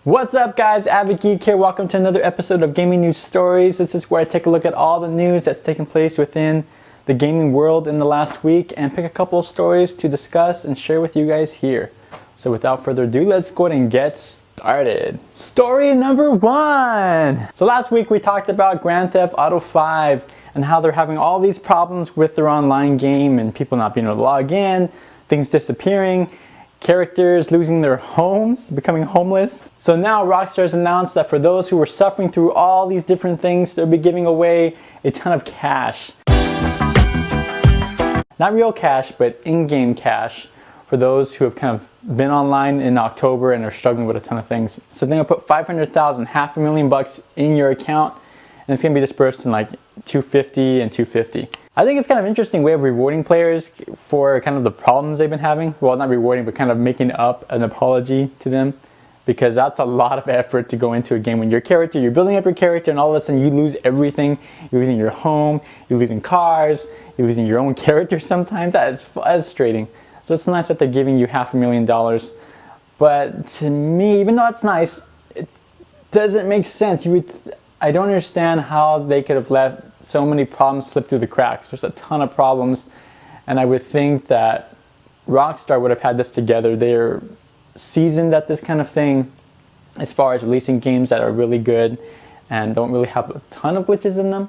What's up guys, AviddGeek here. Welcome to another episode of Gaming News Stories. This is where I take a look at all the news that's taken place within the gaming world in the last week and pick a couple of stories to discuss and share with you guys here. So without further ado, let's go ahead and get started. Story number one. So last week we talked about Grand Theft Auto 5 and how they're having all these problems with their online game and people not being able to log in, things disappearing, characters losing their homes, becoming homeless. So now Rockstar has announced that for those who were suffering through all these different things, they'll be giving away a ton of cash. Not real cash, but in-game cash for those who have kind of been online in October and are struggling with a ton of things. So they're gonna put 500,000, $500,000 in your account, and it's gonna be dispersed in like 250 and 250. I think it's kind of an interesting way of rewarding players for kind of the problems they've been having. Well, not rewarding, but kind of making up an apology to them, because that's a lot of effort to go into a game when you're building up your character, and all of a sudden you lose everything. You're losing your home, you're losing cars, you're losing your own character sometimes. That is frustrating. So it's nice that they're giving you $500,000. But to me, even though it's nice, it doesn't make sense. I don't understand how they could have let so many problems slip through the cracks. There's a ton of problems, and I would think that Rockstar would have had this together. They're seasoned at this kind of thing as far as releasing games that are really good and don't really have a ton of glitches in them,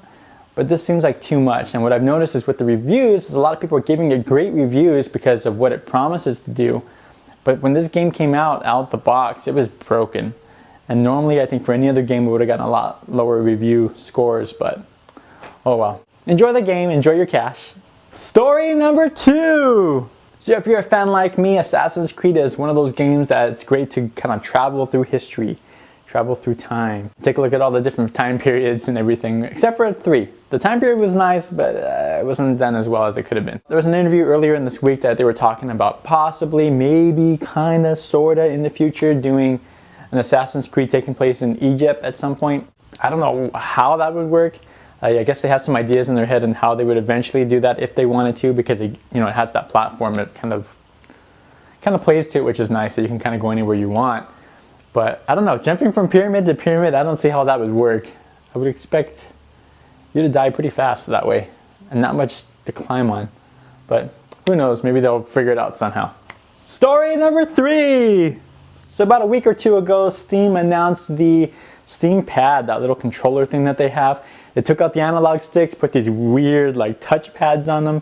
but this seems like too much. And what I've noticed is with the reviews, is a lot of people are giving it great reviews because of what it promises to do, but when this game came out the box, it was broken. And normally I think for any other game we would have gotten a lot lower review scores, but oh well. Enjoy the game, enjoy your cash. Story number two. So if you're a fan like me, Assassin's Creed is one of those games that it's great to kind of travel through history, travel through time. Take a look at all the different time periods and everything, except for 3. The time period was nice, but it wasn't done as well as it could have been. There was an interview earlier in this week that they were talking about possibly, maybe, kinda, sorta in the future doing an Assassin's Creed taking place in Egypt at some point. I don't know how that would work. I guess they have some ideas in their head on how they would eventually do that if they wanted to, because it has that platform that kind of plays to it, which is nice, that you can kind of go anywhere you want. But I don't know, jumping from pyramid to pyramid, I don't see how that would work. I would expect you to die pretty fast that way and not much to climb on. But who knows, maybe they'll figure it out somehow. Story number 3. So about a week or two ago, Steam announced the Steam Pad, that little controller thing that they have. They took out the analog sticks, put these weird like touch pads on them,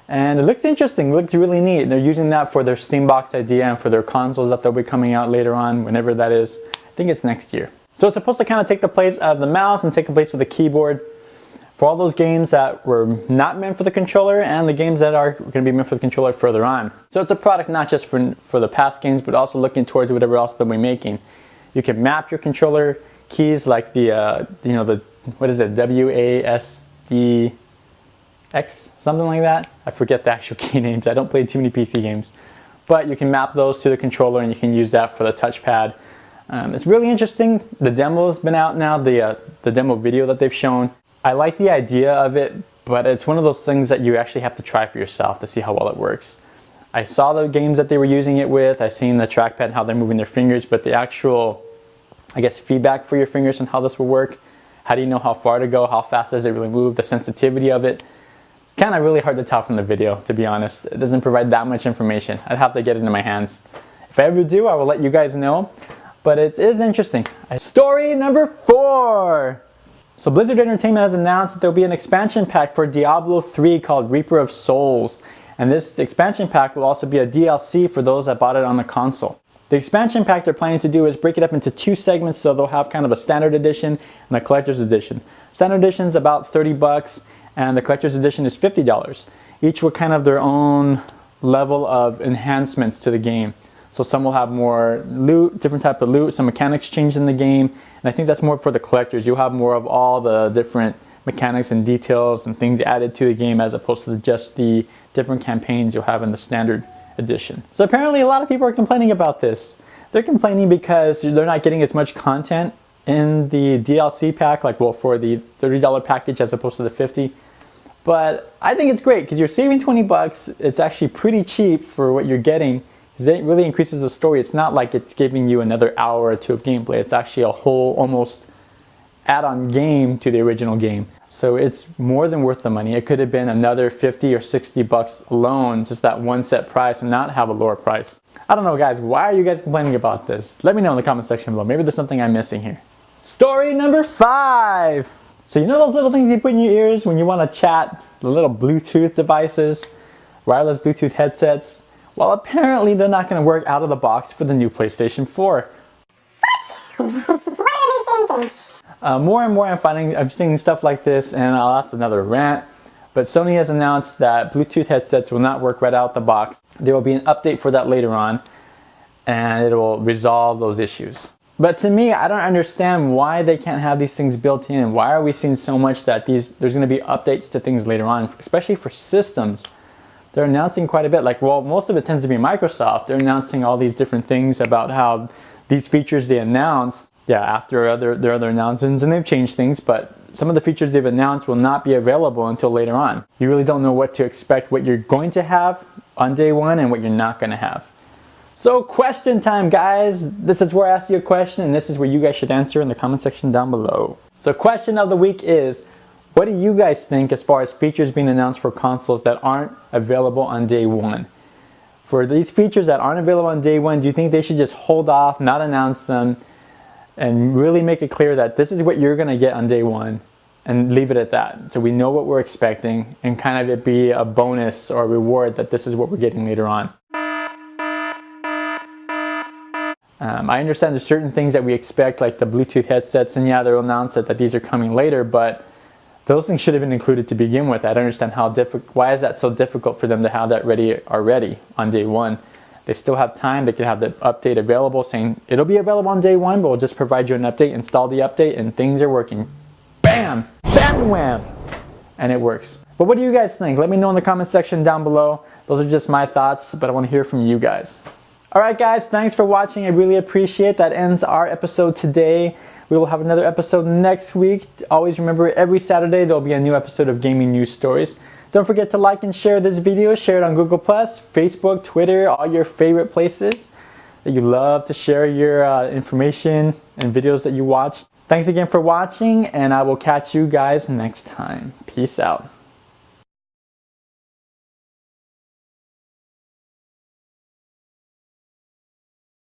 and it looks interesting, it looks really neat. They're using that for their Steambox idea and for their consoles that they'll be coming out later on, whenever that is. I think it's next year. So it's supposed to kind of take the place of the mouse and take the place of the keyboard for all those games that were not meant for the controller and the games that are going to be meant for the controller further on. So it's a product not just for the past games, but also looking towards whatever else they'll be making. You can map your controller keys like the what is it, WASD X, something like that. I forget the actual key names. I don't play too many PC games, but you can map those to the controller and you can use that for the touchpad. It's really interesting. The demo's been out now, the demo video that they've shown. I like the idea of it, but it's one of those things that you actually have to try for yourself to see how well it works. I saw the games that they were using it with. I've seen the trackpad and how they're moving their fingers, but the actual, I guess, feedback for your fingers and how this will work. How do you know how far to go? How fast does it really move? The sensitivity of it. It's kind of really hard to tell from the video, to be honest. It doesn't provide that much information. I'd have to get it in my hands. If I ever do, I will let you guys know. But it is interesting. Story number 4. So Blizzard Entertainment has announced that there will be an expansion pack for Diablo 3 called Reaper of Souls. And this expansion pack will also be a DLC for those that bought it on the console. The expansion pack they're planning to do is break it up into 2 segments, so they'll have kind of a standard edition and a collector's edition. Standard edition is about $30 and the collector's edition is $50. Each with kind of their own level of enhancements to the game. So some will have more loot, different type of loot, some mechanics changed in the game, and I think that's more for the collectors. You'll have more of all the different mechanics and details and things added to the game as opposed to just the different campaigns you'll have in the standard edition. So apparently a lot of people are complaining about this. They're complaining because they're not getting as much content in the DLC pack, like, well, for the $30 package as opposed to the $50. But I think it's great because you're saving $20. It's actually pretty cheap for what you're getting. because it really increases the story. It's not like it's giving you another hour or two of gameplay. It's actually a whole almost add-on game to the original game. So it's more than worth the money. It could have been another 50 or 60 bucks alone, just that one set price, and not have a lower price. I don't know, guys. Why are you guys complaining about this? Let me know in the comment section below. Maybe there's something I'm missing here. Story number 5. So you know those little things you put in your ears when you want to chat? The little Bluetooth devices, wireless Bluetooth headsets? Well, apparently they're not going to work out of the box for the new PlayStation 4. More and more I'm seeing stuff like this, and that's another rant. But Sony has announced that Bluetooth headsets will not work right out the box. There will be an update for that later on, and it will resolve those issues. But to me, I don't understand why they can't have these things built in. Why are we seeing so much that there's going to be updates to things later on, especially for systems? They're announcing quite a bit. Like, well, most of it tends to be Microsoft. They're announcing all these different things about how these features they announced, after their other announcements, and they've changed things, but some of the features they've announced will not be available until later on. You really don't know what to expect, what you're going to have on day one and what you're not going to have. So question time, guys. This is where I ask you a question, and this is where you guys should answer in the comment section down below. So question of the week is, what do you guys think as far as features being announced for consoles that aren't available on day one? For these features that aren't available on day one, do you think they should just hold off, not announce them, and really make it clear that this is what you're going to get on day one, and leave it at that, so we know what we're expecting, and kind of it be a bonus or a reward that this is what we're getting later on? I understand there's certain things that we expect, like the Bluetooth headsets, and they'll announce that these are coming later, but those things should have been included to begin with. I don't understand why is that so difficult for them to have that ready already on day one. They still have time. They could have the update available, saying it'll be available on day one, but we'll just provide you an update, install the update, and things are working. Bam! Bam wham! And it works. But what do you guys think? Let me know in the comment section down below. Those are just my thoughts, but I want to hear from you guys. Alright guys, thanks for watching. I really appreciate that. Ends our episode today. We will have another episode next week. Always remember, every Saturday there will be a new episode of Gaming News Stories. Don't forget to like and share this video. Share it on Google+, Facebook, Twitter, all your favorite places that you love to share your information and videos that you watch. Thanks again for watching, and I will catch you guys next time. Peace out.